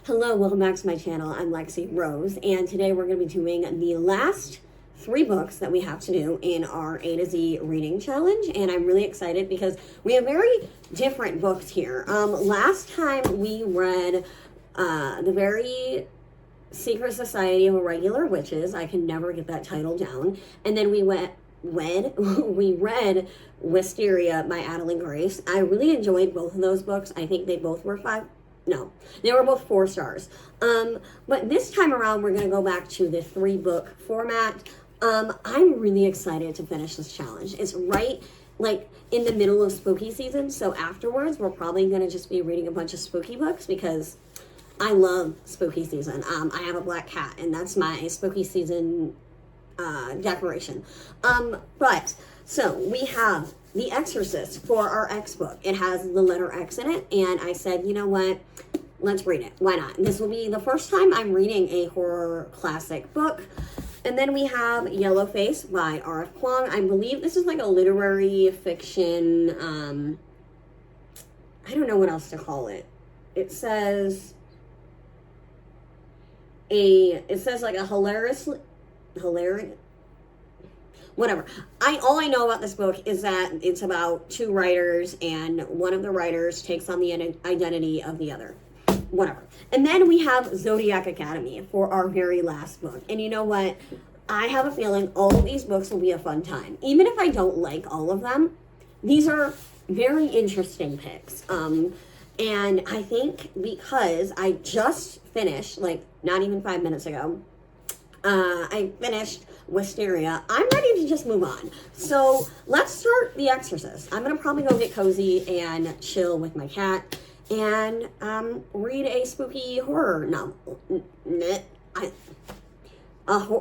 Hello, welcome back to my channel. I'm Lexi Rose, and today we're going to be doing the last 3 books that we have to do in our A to Z reading challenge, and I'm really excited because we have very different books here. Last time we read The Very Secret Society of Irregular Witches. I can never get that title down. And then we read Wisteria by Adeline Grace. I really enjoyed both of those books. I think they both were they were both 4 stars. But this time around, we're going to go back to the 3-book format. I'm really excited to finish this challenge. It's right in the middle of spooky season. So afterwards, we're probably going to just be reading a bunch of spooky books because I love spooky season. I have a black cat, and that's my spooky season decoration. So we have The Exorcist for our X book. It has the letter X in it, and I said, you know what? Let's read it. Why not? This will be the first time I'm reading a horror classic book. And then we have Yellowface by R.F. Kuang. I believe this is like a literary fiction, I don't know what else to call it. It says like a hilarious, whatever. All I know about this book is that it's about 2 writers, and one of the writers takes on the identity of the other. Whatever. And then we have Zodiac Academy for our very last book. And you know what? I have a feeling all of these books will be a fun time. Even if I don't like all of them, these are very interesting picks. And I think because I just finished, not even 5 minutes ago, I finished Wisteria, I'm ready to just move on. So let's start The Exorcist. I'm going to probably go get cozy and chill with my cat and read a spooky horror novel.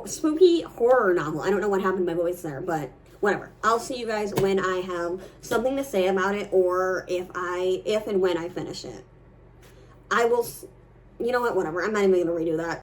Spooky horror novel. I don't know what happened to my voice there, but whatever. I'll see you guys when I have something to say about it, or if and when I finish it. I will, you know what, whatever. I'm not even going to redo that.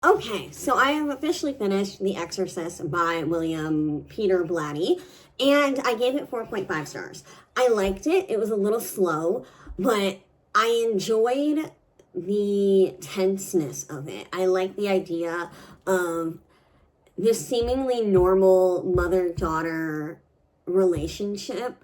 Okay, so I have officially finished The Exorcist by William Peter Blatty, and I gave it 4.5 stars. I liked it. It was a little slow, but I enjoyed the tenseness of it. I like the idea of this seemingly normal mother-daughter relationship,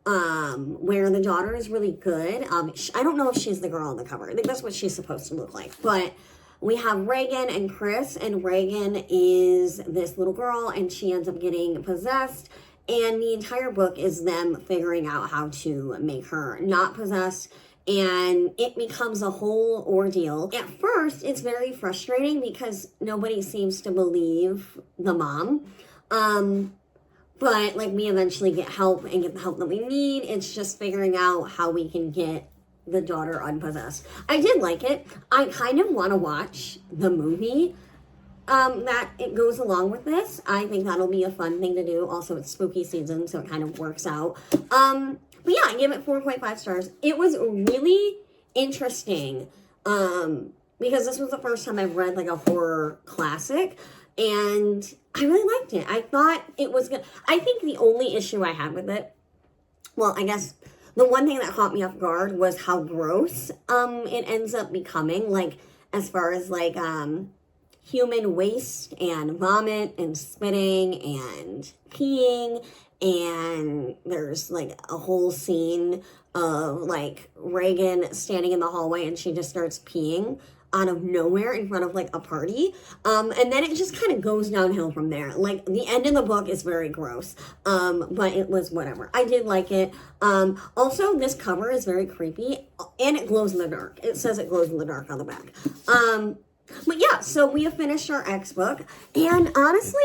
where the daughter is really good. I don't know if she's the girl on the cover. I think that's what she's supposed to look like, but we have Reagan and Chris, and Reagan is this little girl, and she ends up getting possessed, and the entire book is them figuring out how to make her not possessed, and it becomes a whole ordeal. At first, it's very frustrating because nobody seems to believe the mom, but we eventually get help and get the help that we need. It's just figuring out how we can get the daughter unpossessed. I did like it. I kind of want to watch the movie that it goes along with this. I think that'll be a fun thing to do. Also, it's spooky season, so it kind of works out. But yeah, I give it 4.5 stars. It was really interesting because this was the first time I've read a horror classic, and I really liked it. I thought it was good. I think the only issue I had with it, well, I guess the one thing that caught me off guard was how gross it ends up becoming, as far as human waste and vomit and spitting and peeing, and there's a whole scene of Reagan standing in the hallway and she just starts peeing out of nowhere in front of a party, and then it just kind of goes downhill from there. The end of the book is very gross, but it was whatever. I did like it. Also, this cover is very creepy, and it glows in the dark. It says it glows in the dark on the back. But yeah, so we have finished our X book, and honestly,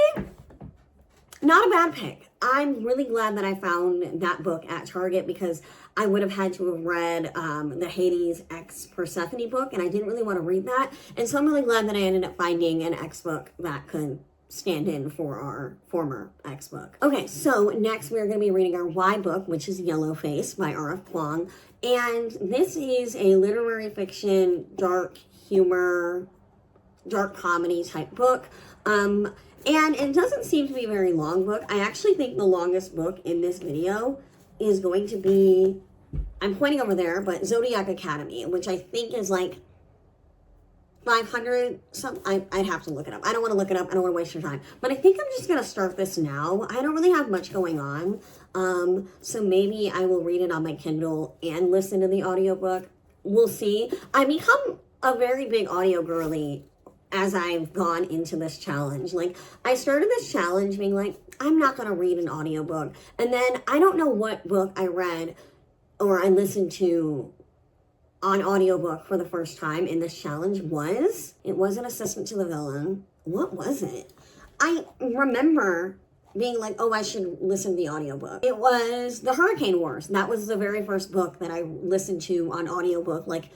not a bad pick. I'm really glad that I found that book at Target because I would have had to have read the Hades X Persephone book, and I didn't really want to read that. And so I'm really glad that I ended up finding an X book that could stand in for our former X book. Okay, so next we're going to be reading our Y book, which is Yellowface by R.F. Kuang. And this is a literary fiction, dark humor, dark comedy type book. And it doesn't seem to be a very long book. I actually think the longest book in this video is going to be, I'm pointing over there, but Zodiac Academy, which I think is like 500 something. I'd have to look it up. I don't want to look it up. I don't want to waste your time. But I think I'm just going to start this now. I don't really have much going on. So maybe I will read it on my Kindle and listen to the audiobook. We'll see. I become a very big audio girly as I've gone into this challenge. Like, I started this challenge being like, I'm not going to read an audiobook. And then I don't know what book I read or I listened to on audiobook for the first time in this challenge was. It was an Assistant to the Villain. What was it? I remember being like, oh, I should listen to the audiobook. It was The Hurricane Wars. That was the very first book that I listened to on audiobook, like,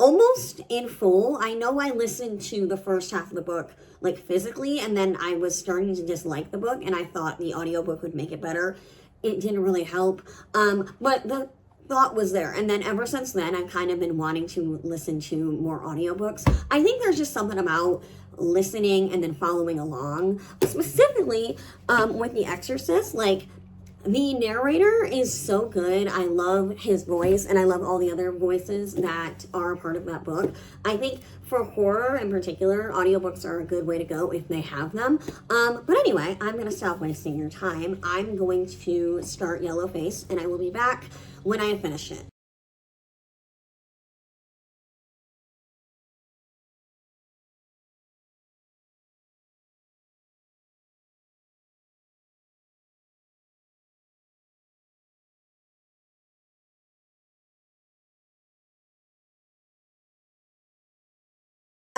almost in full. I know I listened to the first half of the book like physically, and then I was starting to dislike the book, and I thought the audiobook would make it better. It didn't really help, but the thought was there. And then ever since then, I've kind of been wanting to listen to more audiobooks. I think there's just something about listening and then following along, specifically with The Exorcist. Like, the narrator is so good. I love his voice, and I love all the other voices that are a part of that book. I think for horror in particular, audiobooks are a good way to go if they have them. But anyway, I'm going to stop wasting your time. I'm going to start Yellowface, and I will be back when I have finished it.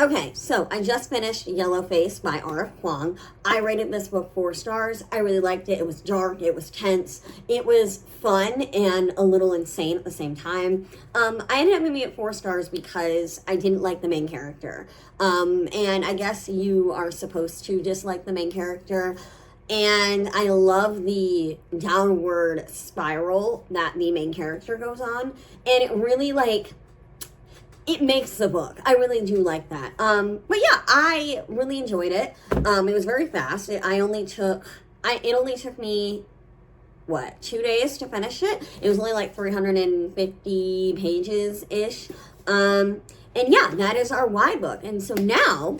Okay, so I just finished Yellowface by R.F. Kuang. I rated this book 4 stars. I really liked it. It was dark. It was tense. It was fun and a little insane at the same time. I ended up giving it 4 stars because I didn't like the main character. And I guess you are supposed to dislike the main character. And I love the downward spiral that the main character goes on. And it really, like, it makes the book. I really do like that. But yeah, I really enjoyed it. It was very fast. It only took me, 2 days to finish it. It was only like 350 pages-ish. And yeah, that is our Y book. And so now,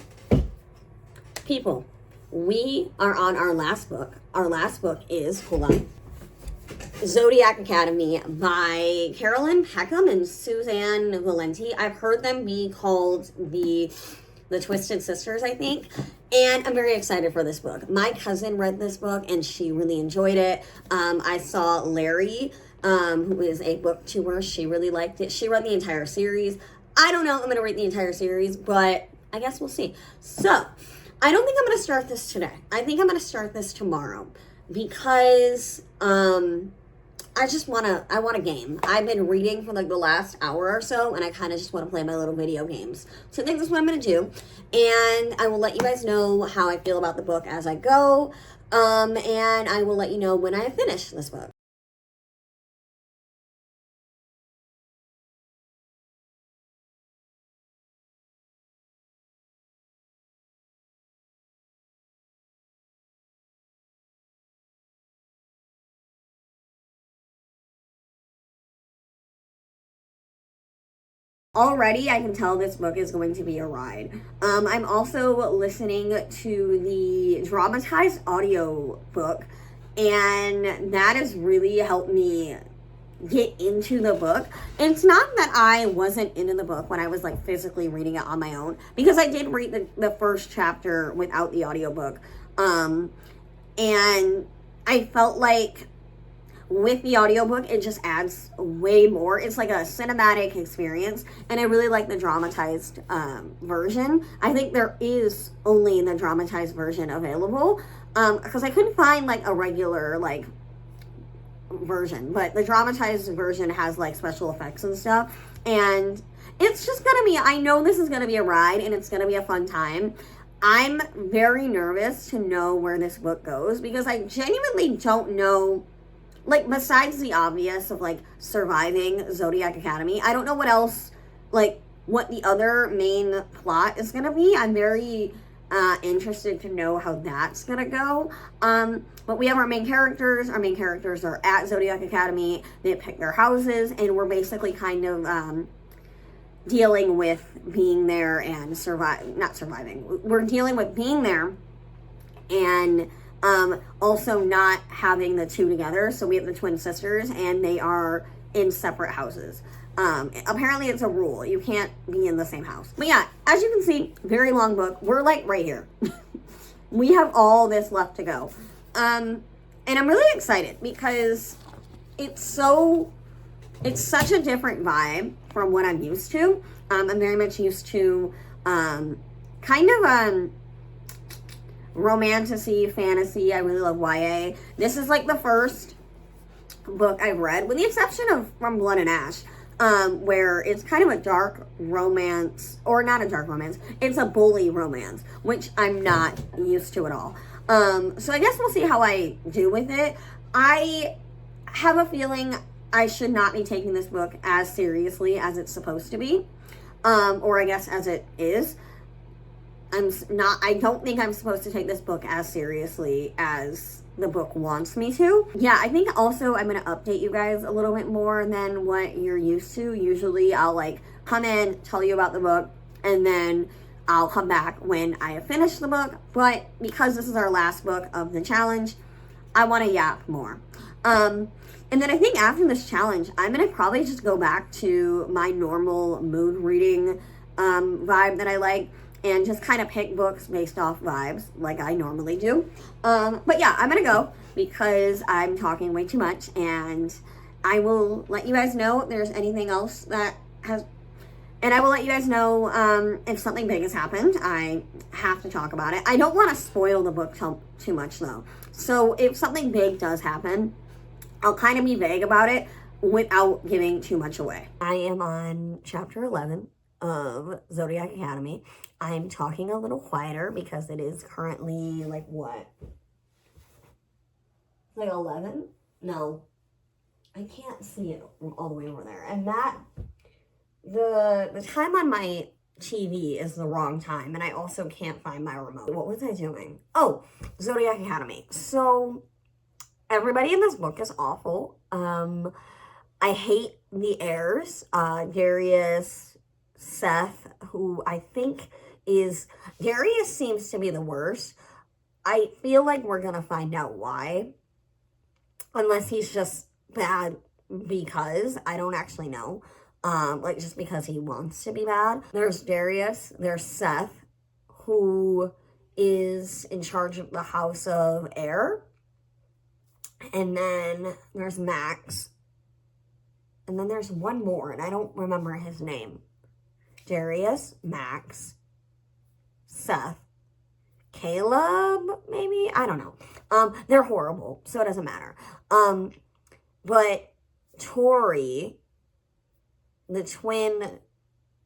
people, we are on our last book. Our last book is, hold on, Zodiac Academy by Carolyn Peckham and Suzanne Valenti. I've heard them be called the Twisted Sisters, I think. And I'm very excited for this book. My cousin read this book and she really enjoyed it. I saw Larry, who is a booktuber. She really liked it. She read the entire series. I don't know if I'm going to read the entire series, but I guess we'll see. So, I don't think I'm going to start this today. I think I'm going to start this tomorrow because, I want a game. I've been reading for like the last hour or so, and I kind of just want to play my little video games. So I think that's what I'm going to do. And I will let you guys know how I feel about the book as I go. And I will let you know when I have finished this book. Already, I can tell this book is going to be a ride. I'm also listening to the dramatized audio book, and that has really helped me get into the book. And it's not that I wasn't into the book when I was like physically reading it on my own, because I did read the first chapter without the audiobook. And I felt like with the audiobook, it just adds way more. It's like a cinematic experience, and I really like the dramatized version. I think there is only the dramatized version available, because I couldn't find like a regular like version, but the dramatized version has like special effects and stuff, and it's just gonna be, I know this is gonna be a ride, and it's gonna be a fun time. I'm very nervous to know where this book goes, because I genuinely don't know. Like, besides the obvious of, like, surviving Zodiac Academy, I don't know what else, like, what the other main plot is going to be. I'm very interested to know how that's gonna go. But we have our main characters. Our main characters are at Zodiac Academy. They pick their houses, and we're basically kind of dealing with being there and not surviving. We're dealing with being there and also not having the two together. So we have the twin sisters, and they are in separate houses. Apparently it's a rule. You can't be in the same house. But yeah, as you can see, very long book. We're like right here. We have all this left to go. And I'm really excited because it's such a different vibe from what I'm used to. I'm very much used to kind of romantasy, fantasy. I really love YA. This is like the first book I've read, with the exception of From Blood and Ash, where it's kind of a dark romance, or not a dark romance, it's a bully romance, which I'm not used to at all. So I guess we'll see how I do with it. I have a feeling I should not be taking this book as seriously as it's supposed to be, or I guess as it is. I don't think I'm supposed to take this book as seriously as the book wants me to. Yeah, I think also I'm going to update you guys a little bit more than what you're used to. Usually I'll like come in, tell you about the book, and then I'll come back when I have finished the book. But because this is our last book of the challenge, I want to yap more. And then I think after this challenge, I'm going to probably just go back to my normal mood reading vibe that I like, and just kind of pick books based off vibes like I normally do. But yeah, I'm going to go because I'm talking way too much, and I will let you guys know if there's anything else that has... And I will let you guys know if something big has happened. I have to talk about it. I don't want to spoil the book too much, though. So if something big does happen, I'll kind of be vague about it without giving too much away. I am on chapter 11 of Zodiac Academy. I'm talking a little quieter because it is currently like what? Like 11? No. I can't see it all the way over there. And that, the time on my TV is the wrong time, and I also can't find my remote. What was I doing? Oh, Zodiac Academy. So everybody in this book is awful. I hate the heirs. Darius, Seth, who I think is... Darius seems to be the worst. I feel like we're going to find out why. Unless he's just bad because. I don't actually know. Like, just because he wants to be bad. There's Darius. There's Seth, who is in charge of the House of Air. And then there's Max. And then there's one more, and I don't remember his name. Darius, Max, Seth, Caleb, maybe? I don't know. They're horrible, so it doesn't matter. But Tori, the twin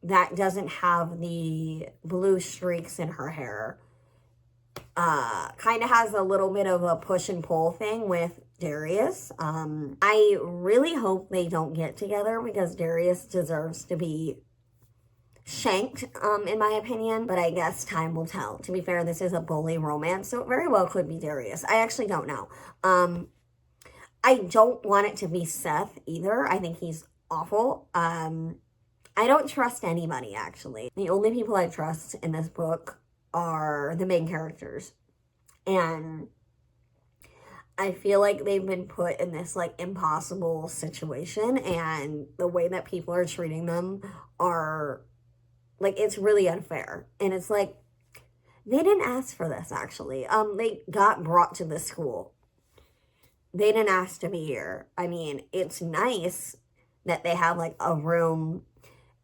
that doesn't have the blue streaks in her hair, kind of has a little bit of a push and pull thing with Darius. I really hope they don't get together because Darius deserves to be shanked, in my opinion, but I guess time will tell. To be fair, this is a bully romance, so it very well could be Darius. I actually don't know. I don't want it to be Seth either. I think he's awful. I don't trust anybody, actually. The only people I trust in this book are the main characters. And I feel like they've been put in this, like, impossible situation, and the way that people are treating them are... like, it's really unfair. And it's like, they didn't ask for this, actually. They got brought to this school. They didn't ask to be here. I mean, it's nice that they have, like, a room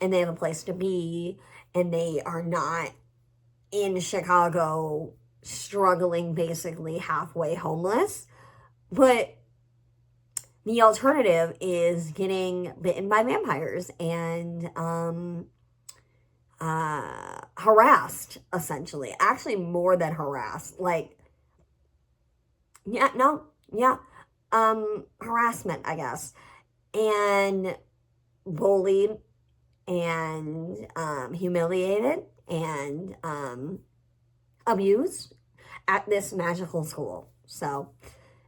and they have a place to be, and they are not in Chicago struggling, basically halfway homeless. But the alternative is getting bitten by vampires and, harassed, essentially. Actually, more than harassed. Like, harassment, I guess. And bullied and humiliated and abused at this magical school. So,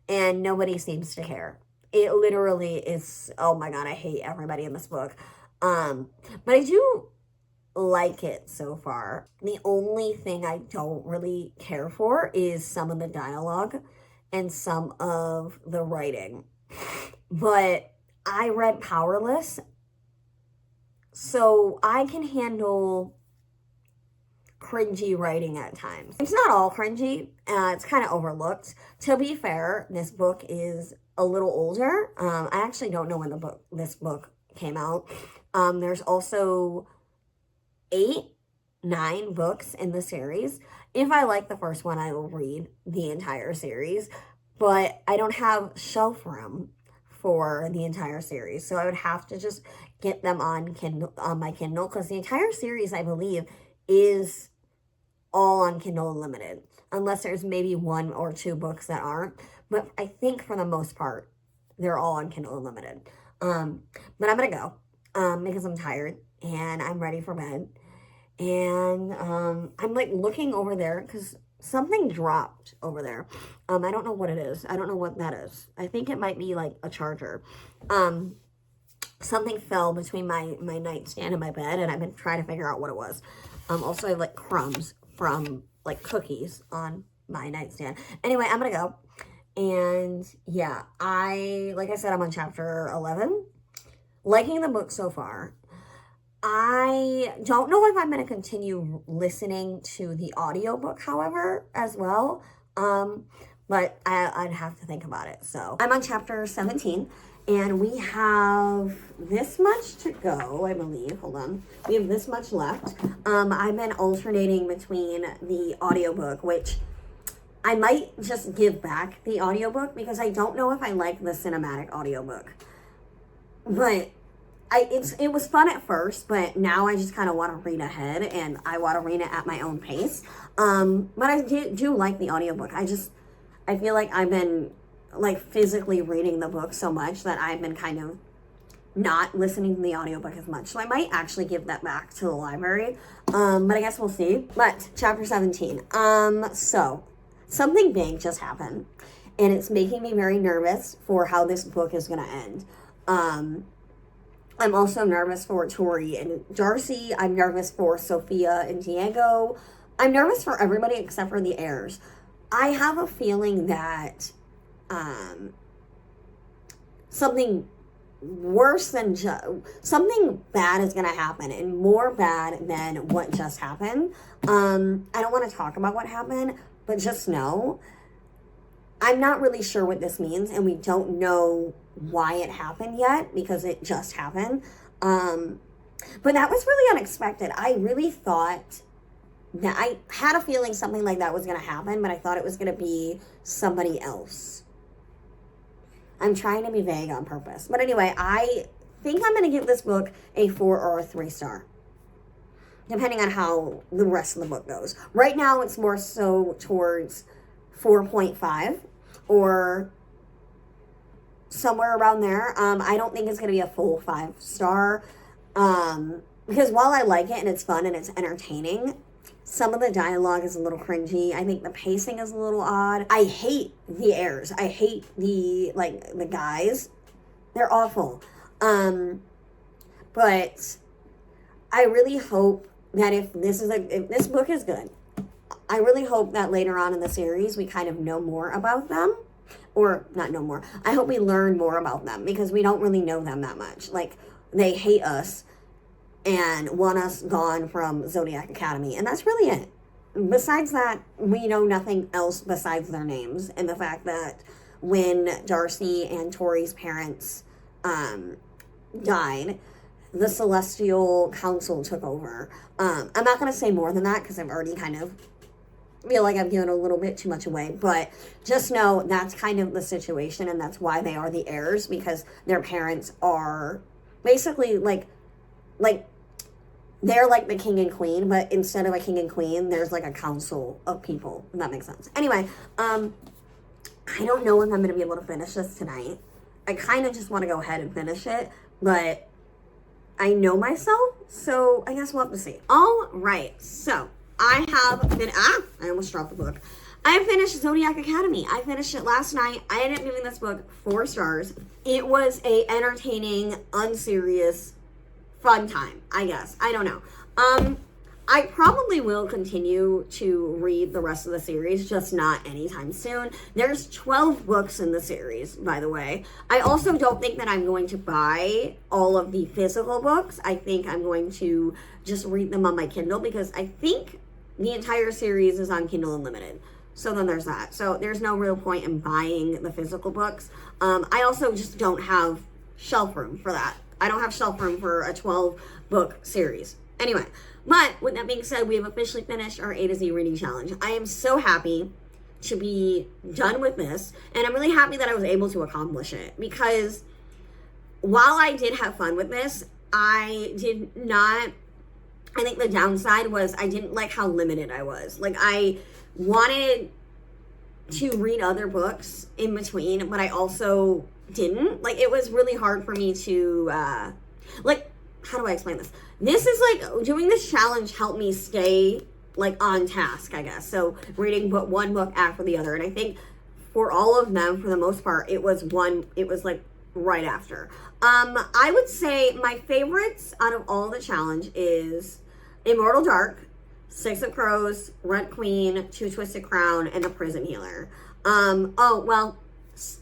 and nobody seems to care. It literally is, oh my God, I hate everybody in this book. But I do like it so far. The only thing I don't really care for is some of the dialogue and some of the writing. But I read Powerless, so I can handle cringy writing at times. It's not all cringy. It's kind of overlooked. To be fair, this book is a little older. I actually don't know when this book came out. There's also 9 books in the series. If I like the first one, I will read the entire series, but I don't have shelf room for the entire series, so I would have to just get them on Kindle, on my Kindle, because the entire series, I believe, is all on Kindle Unlimited, unless there's maybe 1 or 2 books that aren't, but I think for the most part, they're all on Kindle Unlimited. But I'm gonna go, because I'm tired, and I'm ready for bed, and, I'm, like, looking over there, because something dropped over there. I don't know what it is. I don't know what that is. I think it might be, like, a charger. Something fell between my nightstand and my bed, and I've been trying to figure out what it was. Also, I have, like, crumbs from, like, cookies on my nightstand. Anyway, I'm gonna go. And, yeah, like I said, I'm on chapter 11. Liking the book so far. I don't know if I'm going to continue listening to the audiobook, however, as well. But I'd have to think about it. So I'm on chapter 17, and we have this much to go, I believe. Hold on. We have this much left. I've been alternating between the audiobook, which I might just give back the audiobook because I don't know if I like the cinematic audiobook. But it was fun at first, but now I just kind of want to read ahead, and I want to read it at my own pace. But I do like the audiobook. I feel like I've been, like, physically reading the book so much that I've been kind of not listening to the audiobook as much. So I might actually give that back to the library. But I guess we'll see. But chapter 17. So something big just happened, and it's making me very nervous for how this book is going to end. I'm also nervous for Tori and Darcy. I'm nervous for Sophia and Diego. I'm nervous for everybody except for the heirs. I have a feeling that something worse than something bad is going to happen, and more bad than what just happened. I don't want to talk about what happened, but just know I'm not really sure what this means, and we don't know why it happened yet because it just happened. But that was really unexpected. I really thought that I had a feeling something like that was going to happen, but I thought it was going to be somebody else. I'm trying to be vague on purpose. But anyway, I think I'm going to give this book a 4 or a 3 star, depending on how the rest of the book goes. Right now, it's more so towards 4.5 or somewhere around there. I don't think it's going to be a full 5 star because while I like it and it's fun and it's entertaining, some of the dialogue is a little cringy. I think the pacing is a little odd. I hate the heirs. I hate the guys. They're awful. But I really hope that if this book is good, I really hope that later on in the series we kind of know more about them. Or not know more. I hope we learn more about them because we don't really know them that much. Like, they hate us and want us gone from Zodiac Academy. And that's really it. Besides that, we know nothing else besides their names. And the fact that when Darcy and Tori's parents died, the Celestial Council took over. I'm not going to say more than that because I've already kind of feel like I've given a little bit too much away, but just know that's kind of the situation, and that's why they are the heirs, because their parents are basically like they're like the king and queen, but instead of a king and queen, there's like a council of people, if that makes sense. Anyway, I don't know if I'm going to be able to finish this tonight. I kind of just want to go ahead and finish it, but I know myself, so I guess we'll have to see. All right, so I almost dropped the book. I finished Zodiac Academy. I finished it last night. I ended up giving this book 4 stars. It was a entertaining, unserious, fun time, I guess. I don't know. I probably will continue to read the rest of the series, just not anytime soon. There's 12 books in the series, by the way. I also don't think that I'm going to buy all of the physical books. I think I'm going to just read them on my Kindle, because I think the entire series is on Kindle Unlimited. So then there's that. So there's no real point in buying the physical books. I also just don't have shelf room for that. I don't have shelf room for a 12-book series. Anyway, but with that being said, we have officially finished our A to Z reading challenge. I am so happy to be done with this, and I'm really happy that I was able to accomplish it, because while I did have fun with this, I think the downside was I didn't like how limited I was. Like, I wanted to read other books in between, but I also didn't. Like, it was really hard for me to, how do I explain this? This is like, doing this challenge helped me stay, like, on task, I guess. So, reading one book after the other. And I think for all of them, for the most part, it was like, right after. I would say my favorites out of all the challenge is Immortal Dark, Six of Crows, Red Queen, Two Twisted Crown, and The Prison Healer.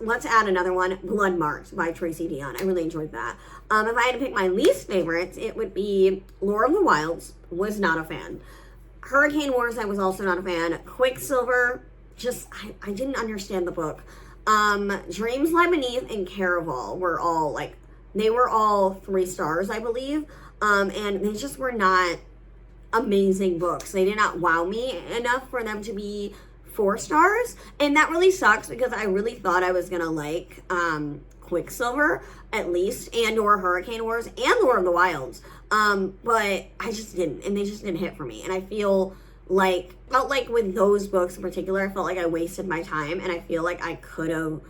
Let's add another one, Blood Marked by Tracy Dion. I really enjoyed that. If I had to pick my least favorites, it would be Lore of the Wilds. Was not a fan. Hurricane Wars, I was also not a fan. Quicksilver, I didn't understand the book. Dreams Lie Beneath and Caraval were all 3 stars, I believe. And they just were not amazing books. They did not wow me enough for them to be 4 stars, and that really sucks, because I really thought I was gonna like Quicksilver at least, and or Hurricane Wars and Lore of the Wilds, but I just didn't, and they just didn't hit for me. And I felt like with those books in particular, I felt like I wasted my time, and I feel like I could have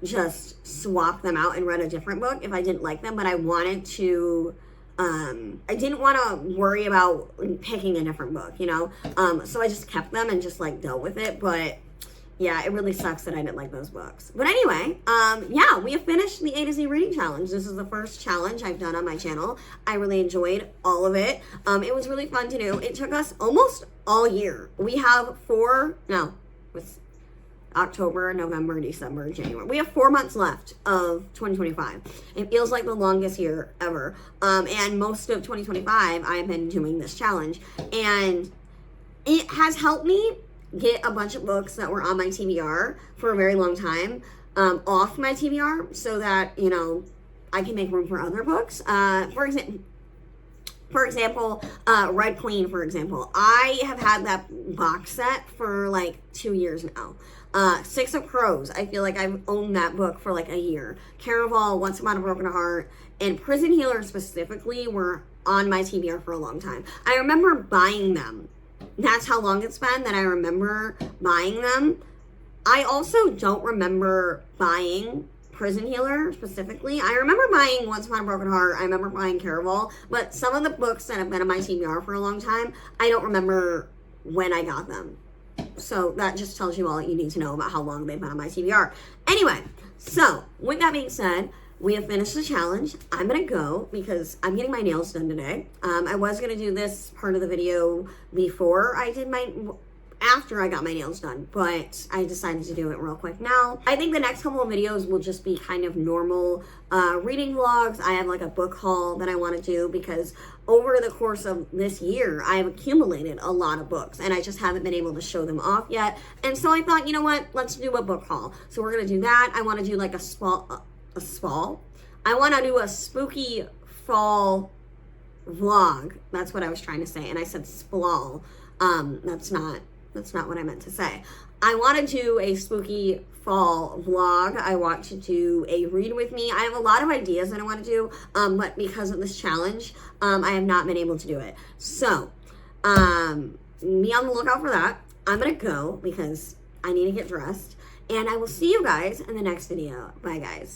just swapped them out and read a different book if I didn't like them. But I wanted to I didn't want to worry about picking a different book, you know? So I just kept them and just, like, dealt with it. But, yeah, it really sucks that I didn't like those books. But anyway, yeah, we have finished the A to Z reading challenge. This is the first challenge I've done on my channel. I really enjoyed all of it. It was really fun to do. It took us almost all year. We have October, November, December, January. We have 4 months left of 2025. It feels like the longest year ever. And most of 2025, I've been doing this challenge. And it has helped me get a bunch of books that were on my TBR for a very long time off my TBR, so that, you know, I can make room for other books. For example, Red Queen, for example. I have had that box set for like 2 years now. Six of Crows, I feel like I've owned that book for like a year. Caraval, Once Upon a Broken Heart, and Prison Healer specifically were on my TBR for a long time. I remember buying them. That's how long it's been that I remember buying them. I also don't remember buying Prison Healer specifically. I remember buying Once Upon a Broken Heart. I remember buying Caraval. But some of the books that have been on my TBR for a long time, I don't remember when I got them. So that just tells you all you need to know about how long they've been on my TBR. Anyway, so with that being said, we have finished the challenge. I'm going to go because I'm getting my nails done today. I was going to do this part of the video after I got my nails done, but I decided to do it real quick now. I think the next couple of videos will just be kind of normal reading vlogs. I have like a book haul that I want to do, because over the course of this year, I have accumulated a lot of books, and I just haven't been able to show them off yet. And so I thought, you know what, let's do a book haul. So we're going to do that. I want to do like I want to do a spooky fall vlog. That's what I was trying to say, and I said splawl. That's not what I meant to say. I want to do a spooky fall vlog. I want to do a read with me. I have a lot of ideas that I want to do, but because of this challenge, I have not been able to do it. So, be on the lookout for that. I'm going to go because I need to get dressed, and I will see you guys in the next video. Bye, guys.